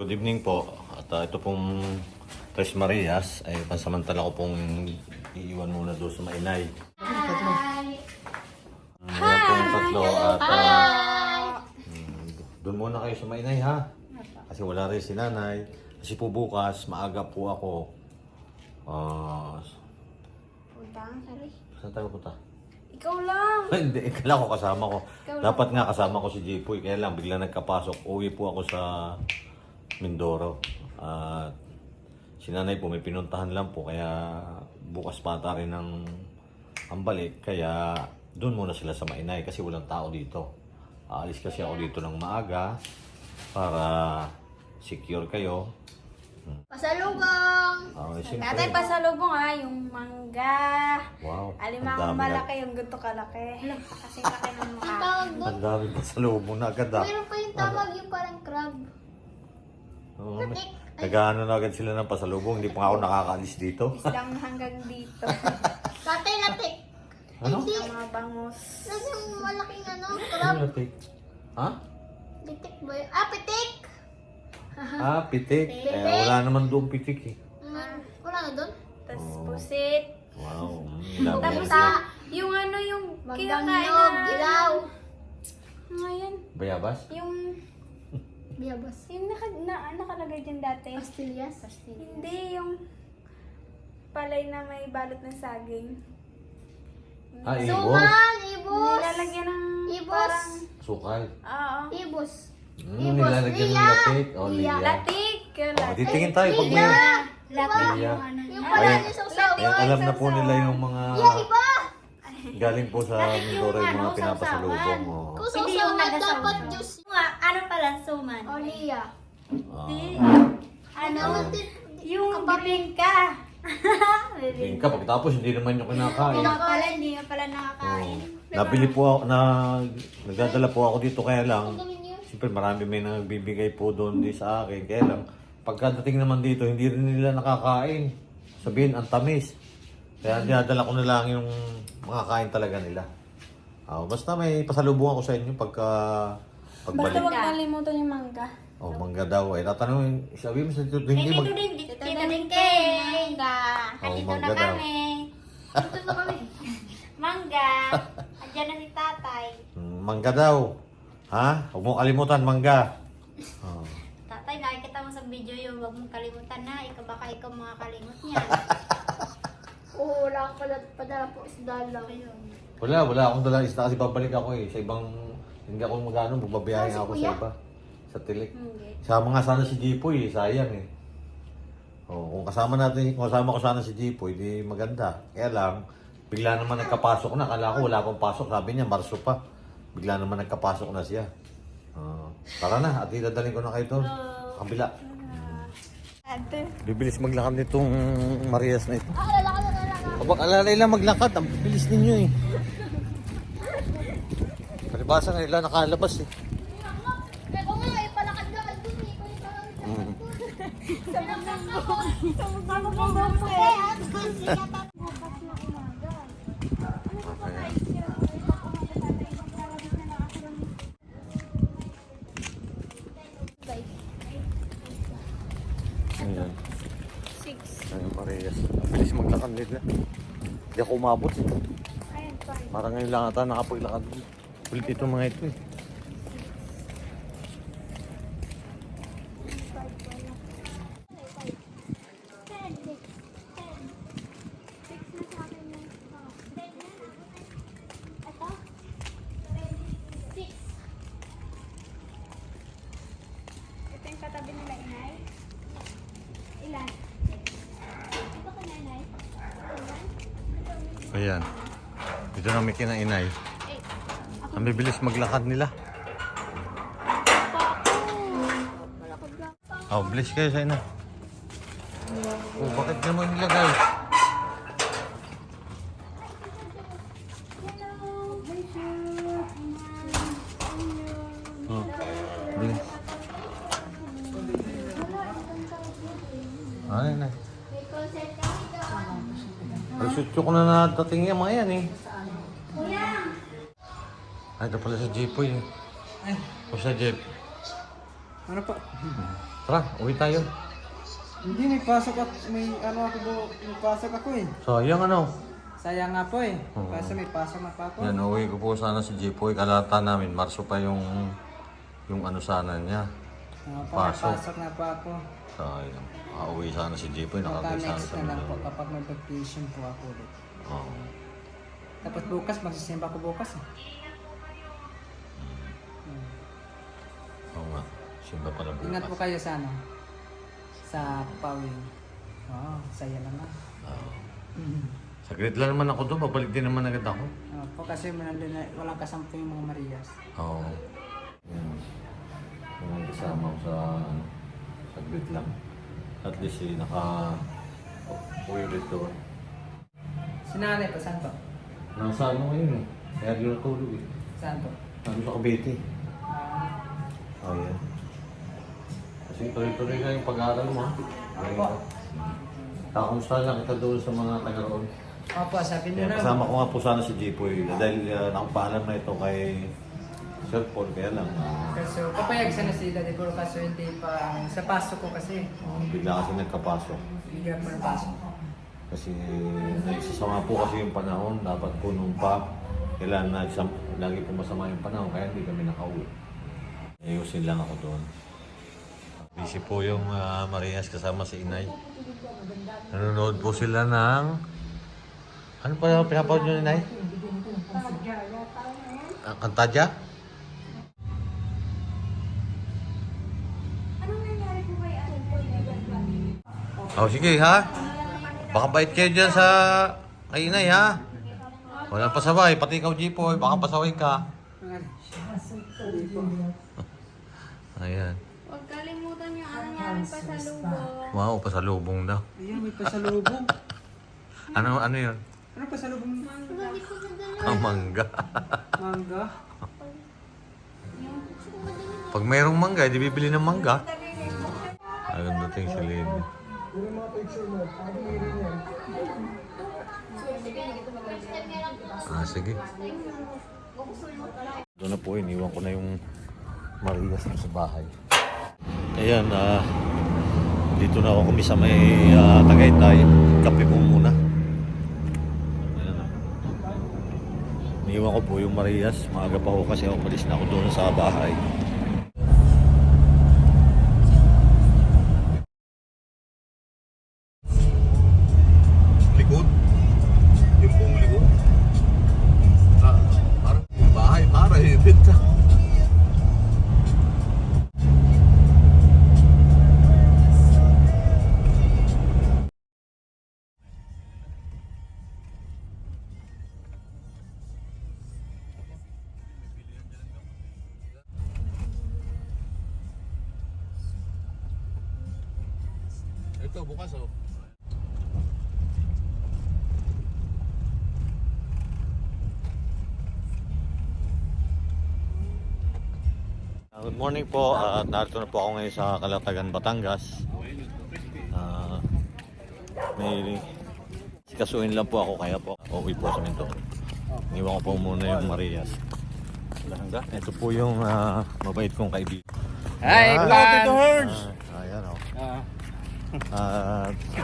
Good evening po. At ito pong Tres Marias ay pansamantala ko pong iiwan muna doon sa Mainay. Hi! Ayan po yung tatlo at doon muna kayo sa Mainay ha. Kasi wala rin si nanay. Kasi po bukas maaga po ako. Utang, sorry. Saan tayo punta? Ikaw lang! Hindi, kailan ko kasama ko. Ikaw lang. Dapat nga kasama ko si Jipoy. Kaya lang bigla nagkapasok. Uwi po ako sa Mindoro. At si nanay po may pinuntahan lang po. Kaya bukas pa rin ang balik. Kaya doon muna sila sa Mainay kasi walang tao dito. Aalis kasi ako dito ng maaga para secure kayo. Pasalubong! Siyempre. Tatay, pasalubong yung mangga. Wow. Alimang malaki, yung ganito kalaki. Kasi laki ng mukha. Ang dami pa sa loob na agad ah. Meron pa yung tawag yung parang crab. Nag-ano na agad sila ng pasalubong. Hindi pa nga ako nakakaalis dito. Islang hanggang dito. Tatay latik. Ano? Hindi. Ang mga bangus. Nasa yung malaking crab. Ano latik? Ha? Pitik ba yun? Ah, pitik! Pitik. Wala naman doon pitik eh. Wala na doon? Tapos pusit. Wow. Tapos yung Magdang kinakain nyog, na. ilaw. Ngayon, Bayabas? yung Biyabas. nakalagay dyan dati. Pastillas. Hindi, yung palay na may balot ng saging. Ibos. Suman! Ibos! Nilalagyan ng Ibos. parang, Sukal. oo. Ibos. Nilalagyan ng Liya. latik. Liya. Latik! Titingin tayo pag may... Latik Liya. yung ano Yung niya. pala Ayan. yung sausaw. Alam na po nila yung mga... Iba! Galing po sa Mindoro yung mga ano, pinapasalubong. Oh. Kung Hindi yung sausawan, nagasaw. dapat juice. Ano pala, suman? O, Liya. Ano? Yung bibingka. Tingin ka, pagkatapos hindi naman yung kinakain. Hindi nga pala nakakain. Nabili po ako nagdadala po ako dito kaya lang. Gawin niyo. Siyempre marami may nagbibigay po doon di sa akin. Kaya lang, pagkadating naman dito, hindi rin nila nakakain. Sabihin, ang tamis. Kaya dinadala ko na lang yung makakain talaga nila. Basta may pasalubong ako sa inyo Basta pagbalik. huwag kalimutan yung mangga. Mangga daw eh. Tatanungin, sabi mo sa dito, hindi mag... Tita Dingkeng. Mangga. Andito mangga na daw. kami. Ito na kami. Mangga. Andiyan na si tatay. Mangga daw. Ha? Huwag mo kalimutan, mangga. Oh. Tatay, nakikita mo sa video yung huwag mong kalimutan na. Baka ikaw makakalimot niyan. Oo, wala akong padala po isda lang. Wala akong dala isda kasi babalik ako eh. Sa ibang, hindi ako magano, magbabiyahe ako sa iba. Sa tilik. Sama nga sana si Jipoy eh, sayang eh. Kung kasama ko sana si Jipoy, di maganda. Kaya lang, bigla naman nagkapasok na. Kala ko wala pang pasok. Sabi niya, Marso pa. Bigla naman nagkapasok na siya. Tara na, at idadalhin ko na kayo doon. Kabila. Ate. Bibilis maglakad nitong Marias na ito. Alala ka. Kapag alalay lang maglakad, ang bilis ninyo eh. Palibasa nila nakalabas eh. Kaya ko nga, palakad-lakad dun eh. Ayan. 6. Ayun, Marias. Ang bilis maglakad nila. Hindi ako umabot eh. Ayan, fine. Parang ngayon lang ata nakapaglakad. Ulit ito mga ito eh. Ito yung katabi nila, inay. Ilan? Ito ka na, inay. Ayan. Dito na may kinainay. Ang bibilis maglakad nila. Bilis kayo sa ina. Bakit naman nilagay? Bilis. Ay, na. Shoot ko na nadating yung mga yan eh. Ay, ito pala sa Jeep po eh. O sa Jeep. Ano pa? Tara, uwi tayo. Hindi, may pasok ako. May pasok ako eh. Sayang ano. Sayang nga po eh. Oo. Kaso may pasok na pa ako. Yan, uwi ko po sana si Jipoy. Kalata namin, Marso pa yung ano sana niya. May pasok. pasok na pa ako. Sayang. Uwi sana si Jipoy. Baka Nakagay sana next sa na lang po Mindoro. kapag may vacation po ako ulit. Oo. Tapos bukas, magsisimba ko bukas eh. Oo nga. Simba pala bukas. Ingat po kayo sa ano? Sa Pawing. Wow, saya naman. Oo. Mhm. Saglit lang naman ako doon. Babalik din naman agad ako. Po kasi walang kasampo yung mga Marias. Oo. Yan. Yung kasama ko sa saglit lang. At least uwi ulit doon. Sinanay po, saan po? Nasa ano ngayon eh. Kaya di natulog eh. Saan po? Nandun sa Cavite. Ah, Oh, yan. Kasi tuloy-tuloy na yung pag-aaral mo. Opo. Kakamusta lang kita doon sa mga taga roon. Opo, sabi niyo Yan, na. kasama ko nga po sana si Jipoy. Dahil nakapaalam na ito kay Sir Paul. Kaya lang, Kaso, papayag sana sila, di ba? Kaso hindi pa, sa pasok ko kasi. bigla kasi nagkapasok. Bigyan mo ng pasok. Kasi nagsasama po kasi yung panahon. Dapat po nung kailan lagi po masama yung panahon. Kaya hindi kami nakauwi. Ayusin lang ako doon. Busy po yung Marias kasama si Inay. Nanonood po sila ng... Ano pa yung pinapanood nyo, Inay? Kantadya? Anong nangyari po kay Oh, sige ha. Baka bait kayo dyan sa kay Inay ha. Walang pasaway, pati ikaw Jipoy, baka pasaway ka. Ayan. Huwag kalimutan yung ano namin pasalubong. Wow, pasalubong daw. Ayun, may pasalubong. Ano yun? Ano pasalubong? Ang mangga. Mangga. Pag mayroong mangga, di bibili ng mangga. Agad dating si Lady. Sige. Doon na po, iniwan ko na yung Marias sa bahay. Ayan, dito na ako kami sa may Tagaytay. Kape po muna. Ayan. Iniwan ko po yung Marias. Maaga pa ako kasi umalis na ako doon sa bahay. Likod? Yung buong likod? Parang bahay para ibenta. Ito bukas oh. Good morning po. Narito na po ako ngayon sa Calatagan, Batangas. May kasuin lang po ako kaya po uwi po sa Mindoro. Iniwan ko po muna yung Marias. Ito po yung mabait kong kaibigan. Hi, Tito Pan! Ayan o.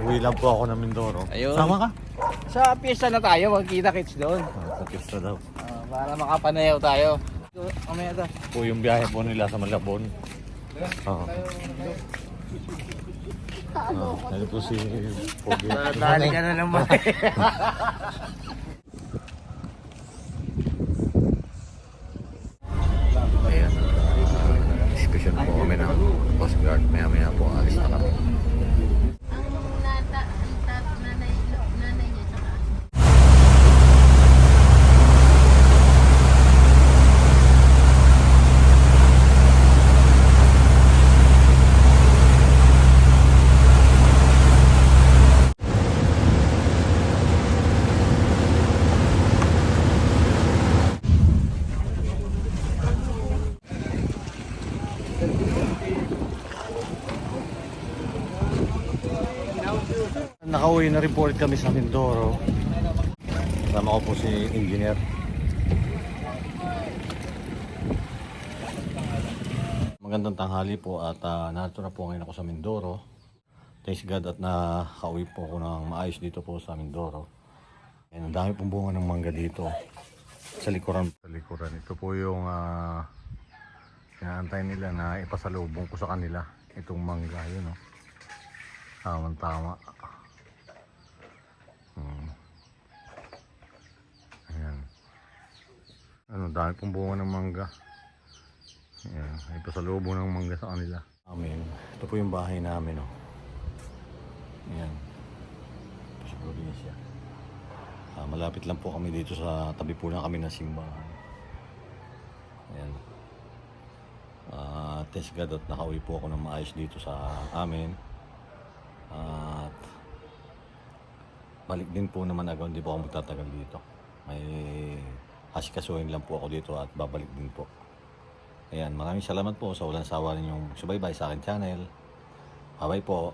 Uwi lang po ako ng Mindoro. Ayun. Sama ka? Sa piyesta na tayo, magkita-kits doon. Sa pista daw. Para makapanayaw tayo. Mamaya daw. Po yung biyahe po nila sa Malabon. Oo. Ano po si Pogi. Dali ka na naman. Ayan. Discussion po kami ng Coast Guard. Maya-maya po alis na kami. Ang nanay niya tsaka. Nakauwi na rin po ulit kami sa Mindoro. Kasama ko po si Engineer. Magandang tanghali po at narito na po ngayon ako sa Mindoro. Thanks God at nakauwi po ako ng maayos dito po sa Mindoro. Ayan, ang dami pong bunga ng mangga dito. Sa likuran. Ito po yung inaantay nila na ipasalubong ko sa kanila. Itong mangga yun. Oh. Tama. Ayan. Ano, dami pong bunga ng mangga. Ayan, ay pasalubong ng mangga sa kanila. Amin. Ito po yung bahay namin, oh. Ayan. Ito sa probinsya. Malapit lang po kami dito sa tabi po na kami ng simbahan. Ayan. Thanks God at nakauwi po ako ng maayos dito sa amin. At balik din po naman agad, hindi po ako magtatagal dito. May asikasuhin lang po ako dito at babalik din po. Ayan, maraming salamat po sa walang sawa ninyong subaybay sa akin channel. Bye-bye po.